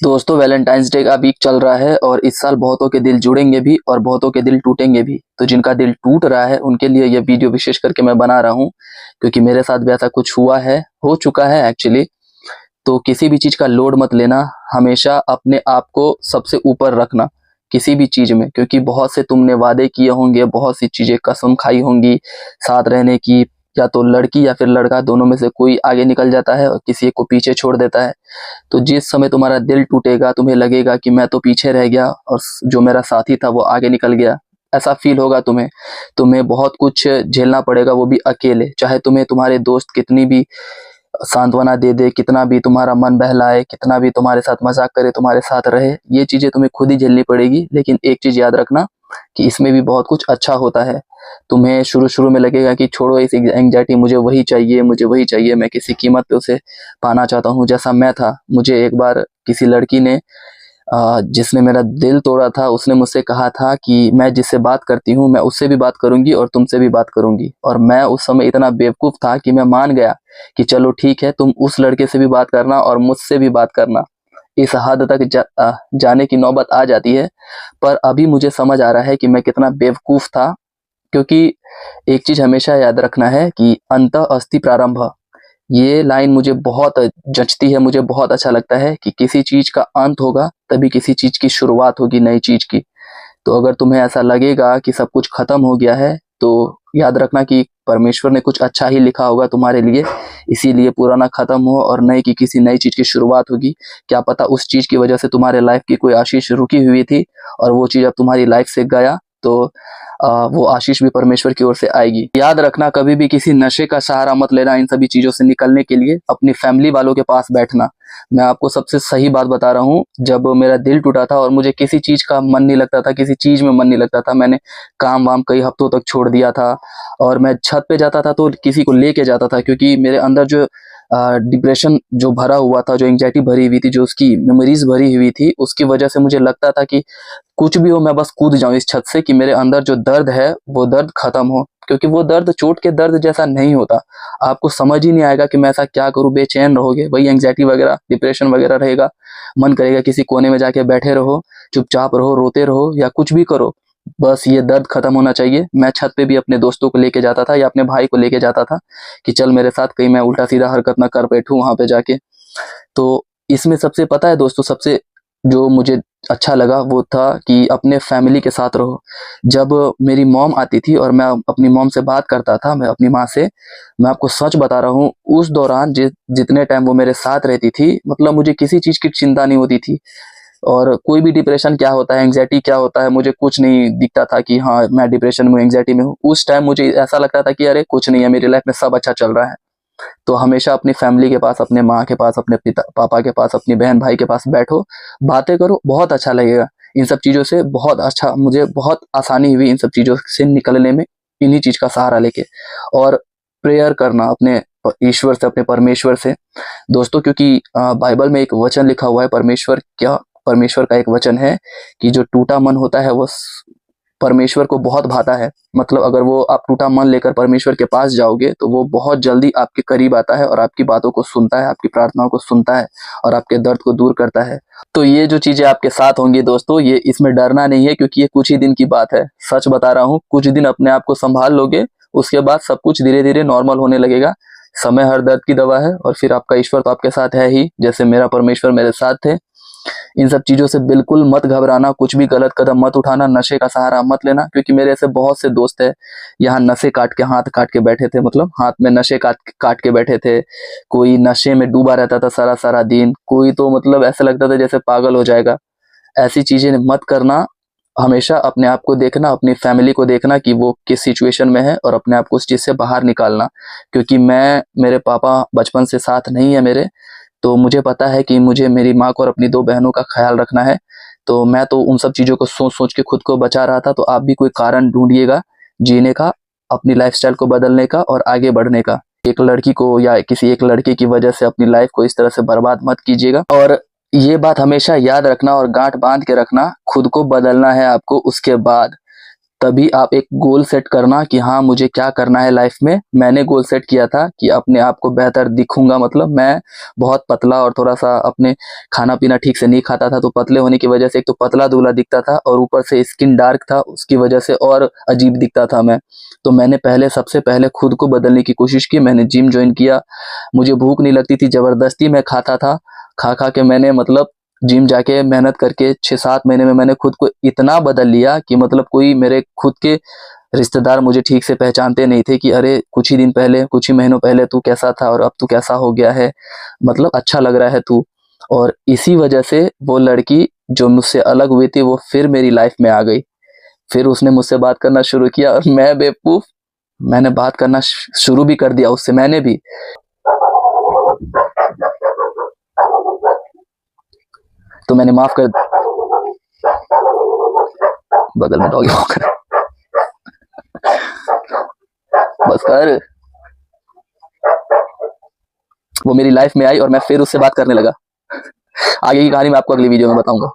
दोस्तों, Valentine's day का week चल रहा है और इस साल बहुतों के दिल जुड़ेंगे भी और बहुतों के दिल टूटेंगे भी। तो जिनका दिल टूट रहा है उनके लिए ये वीडियो विशेष करके मैं बना रहा हूँ, क्योंकि मेरे साथ भी ऐसा कुछ हुआ है, हो चुका है एक्चुअली। तो किसी भी चीज़ का लोड मत लेना, हमेशा अपने आप को सबसे ऊपर रखना किसी भी चीज़ में, क्योंकि बहुत से तुमने वादे किए होंगे, बहुत सी चीज़ें कसम खाई होंगी साथ रहने की। या तो लड़की या फिर लड़का, दोनों में से कोई आगे निकल जाता है और किसी एक को पीछे छोड़ देता है। तो जिस समय तुम्हारा दिल टूटेगा, तुम्हें लगेगा कि मैं तो पीछे रह गया और जो मेरा साथी था वो आगे निकल गया, ऐसा फील होगा तुम्हें। तुम्हें बहुत कुछ झेलना पड़ेगा, वो भी अकेले। चाहे तुम्हें तुम्हारे दोस्त कितनी भी सांत्वना दे दे, कितना भी तुम्हारा मन बहलाए, कितना भी तुम्हारे साथ मजाक करे, तुम्हारे साथ रहे, ये चीजें तुम्हें खुद ही झेलनी पड़ेगी। लेकिन एक चीज याद रखना कि इसमें भी बहुत कुछ अच्छा होता है। तुम्हें शुरू शुरू में लगेगा कि छोड़ो इस एंग्जाइटी, मुझे वही चाहिए, मुझे वही चाहिए, मैं किसी कीमत पे उसे पाना चाहता हूँ। जैसा मैं था, मुझे एक बार किसी लड़की ने जिसने मेरा दिल तोड़ा था, उसने मुझसे कहा था कि मैं जिससे बात करती हूँ मैं उससे भी बात करूंगी और तुमसे भी बात करूंगी। और मैं उस समय इतना बेवकूफ़ था कि मैं मान गया कि चलो ठीक है, तुम उस लड़के से भी बात करना और मुझसे भी बात करना। इस हद तक जाने की नौबत आ जाती है। पर अभी मुझे समझ आ रहा है कि मैं कितना बेवकूफ़ था, क्योंकि एक चीज़ हमेशा याद रखना है कि अंतः अस्ति प्रारंभ। ये लाइन मुझे बहुत जचती है, मुझे बहुत अच्छा लगता है कि किसी चीज़ का अंत होगा तभी किसी चीज़ की शुरुआत होगी, नई चीज़ की। तो अगर तुम्हें ऐसा लगेगा कि सब कुछ खत्म हो गया है, तो याद रखना कि परमेश्वर ने कुछ अच्छा ही लिखा होगा तुम्हारे लिए, इसीलिए पुराना खत्म हो और नए की किसी नई चीज़ की शुरुआत होगी। क्या पता उस चीज़ की वजह से तुम्हारे लाइफ की कोई आशीष रुकी हुई थी और वो चीज़ अब तुम्हारी लाइफ से गया, तो वो आशीष भी परमेश्वर की ओर से आएगी। याद रखना, कभी भी किसी नशे का सहारा मत लेना इन सभी चीज़ों से निकलने के लिए। अपनी फैमिली वालों के पास बैठना। मैं आपको सबसे सही बात बता रहा हूँ, जब मेरा दिल टूटा था और मुझे किसी चीज़ का मन नहीं लगता था, किसी चीज़ में मन नहीं लगता था, मैंने काम वाम कई हफ्तों तक छोड़ दिया था। और मैं छत पे जाता था तो किसी को लेके जाता था, क्योंकि मेरे अंदर जो डिप्रेशन जो भरा हुआ था, जो एंग्जाइटी भरी हुई थी, जो उसकी मेमोरीज भरी हुई थी, उसकी वजह से मुझे लगता था कि कुछ भी हो मैं बस कूद जाऊं इस छत से, कि मेरे अंदर जो दर्द है वो दर्द खत्म हो। क्योंकि वो दर्द चोट के दर्द जैसा नहीं होता। आपको समझ ही नहीं आएगा कि मैं ऐसा क्या करूं, बेचैन रहोगे, वही एंग्जाइटी वगैरह, डिप्रेशन वगैरह रहेगा। मन करेगा किसी कोने में जाके बैठे रहो, चुपचाप रहो, रोते रहो या कुछ भी करो, बस ये दर्द खत्म होना चाहिए। मैं छत पे भी अपने दोस्तों को लेके जाता था या अपने भाई को लेके जाता था कि चल मेरे साथ, कहीं मैं उल्टा सीधा हरकत ना कर बैठूं वहां पे जाके। तो इसमें सबसे पता है दोस्तों, सबसे जो मुझे अच्छा लगा वो था कि अपने फैमिली के साथ रहो। जब मेरी मॉम आती थी और मैं अपनी मॉम से बात करता था, मैं अपनी माँ से, मैं आपको सच बता रहा हूँ, उस दौरान जितने टाइम वो मेरे साथ रहती थी, मतलब मुझे किसी चीज़ की चिंता नहीं होती थी। और कोई भी डिप्रेशन क्या होता है, एंग्जाइटी क्या होता है, मुझे कुछ नहीं दिखता था कि हाँ मैं डिप्रेशन में, एंग्जाइटी में हूँ। उस टाइम मुझे ऐसा लगता था कि अरे कुछ नहीं है, मेरी लाइफ में सब अच्छा चल रहा है। तो हमेशा अपनी फैमिली के पास, अपने माँ के पास, अपने पिता पापा के पास, अपनी बहन भाई के पास बैठो, बातें करो, बहुत अच्छा लगेगा। इन सब चीज़ों से बहुत अच्छा, मुझे बहुत आसानी हुई इन सब चीज़ों से निकलने में, इन्हीं चीज़ का सहारा लेके। और प्रेयर करना अपने ईश्वर से, अपने परमेश्वर से दोस्तों, क्योंकि बाइबल में एक वचन लिखा हुआ है, परमेश्वर का एक वचन है कि जो टूटा मन होता है वो परमेश्वर को बहुत भाता है। मतलब अगर वो आप टूटा मन लेकर परमेश्वर के पास जाओगे तो वो बहुत जल्दी आपके करीब आता है और आपकी बातों को सुनता है, आपकी प्रार्थनाओं को सुनता है और आपके दर्द को दूर करता है। तो ये जो चीजें आपके साथ होंगी दोस्तों, ये इसमें डरना नहीं है, क्योंकि ये कुछ ही दिन की बात है। सच बता रहा हूँ, कुछ दिन अपने आप को संभाल लोगे, उसके बाद सब कुछ धीरे धीरे नॉर्मल होने लगेगा। समय हर दर्द की दवा है और फिर आपका ईश्वर तो आपके साथ है ही, जैसे मेरा परमेश्वर मेरे साथ थे। इन सब चीज़ों से बिल्कुल मत घबराना, कुछ भी गलत कदम मत उठाना, नशे का सहारा मत लेना, क्योंकि मेरे ऐसे बहुत से दोस्त हैं यहाँ नशे काट के, हाथ काट के बैठे थे, मतलब हाथ में नशे काट काट के बैठे थे। कोई नशे में डूबा रहता था सारा सारा दिन, कोई तो मतलब ऐसा लगता था जैसे पागल हो जाएगा। ऐसी चीज़ें मत करना। हमेशा अपने आप को देखना, अपनी फैमिली को देखना कि वो किस सिचुएशन में है और अपने आप को उस चीज़ से बाहर निकालना। क्योंकि मेरे पापा बचपन से साथ नहीं है मेरे, तो मुझे पता है कि मुझे मेरी माँ को और अपनी दो बहनों का ख्याल रखना है। तो मैं तो उन सब चीज़ों को सोच सोच के खुद को बचा रहा था। तो आप भी कोई कारण ढूंढिएगा जीने का, अपनी लाइफस्टाइल को बदलने का और आगे बढ़ने का। एक लड़की को या किसी एक लड़के की वजह से अपनी लाइफ को इस तरह से बर्बाद मत कीजिएगा। और ये बात हमेशा याद रखना और गांठ बांध के रखना, खुद को बदलना है आपको, उसके बाद तभी आप एक गोल सेट करना कि हाँ मुझे क्या करना है लाइफ में। मैंने गोल सेट किया था कि अपने आप को बेहतर दिखूंगा, मतलब मैं बहुत पतला और थोड़ा सा अपने खाना पीना ठीक से नहीं खाता था, तो पतले होने की वजह से एक तो पतला दुबला दिखता था और ऊपर से स्किन डार्क था, उसकी वजह से और अजीब दिखता था मैं। तो मैंने सबसे पहले खुद को बदलने की कोशिश की। मैंने जिम ज्वाइन किया। मुझे भूख नहीं लगती थी, जबरदस्ती मैं खाता था। खा खा के मैंने मतलब जिम जाके मेहनत करके 6-7 महीने में मैंने खुद को इतना बदल लिया कि मतलब कोई मेरे खुद के रिश्तेदार मुझे ठीक से पहचानते नहीं थे कि अरे कुछ ही दिन पहले, कुछ ही महीनों पहले तू कैसा था और अब तू कैसा हो गया है, मतलब अच्छा लग रहा है तू। और इसी वजह से वो लड़की जो मुझसे अलग हुई थी वो फिर मेरी लाइफ में आ गई। फिर उसने मुझसे बात करना शुरू किया और मैं बेवकूफ, मैंने बात करना शुरू भी कर दिया उससे। मैंने भी तो मैंने माफ कर, बगल में डॉगी वॉक कर, बस कर। वो मेरी लाइफ में आई और मैं फिर उससे बात करने लगा। आगे की कहानी मैं आपको अगली वीडियो में बताऊंगा।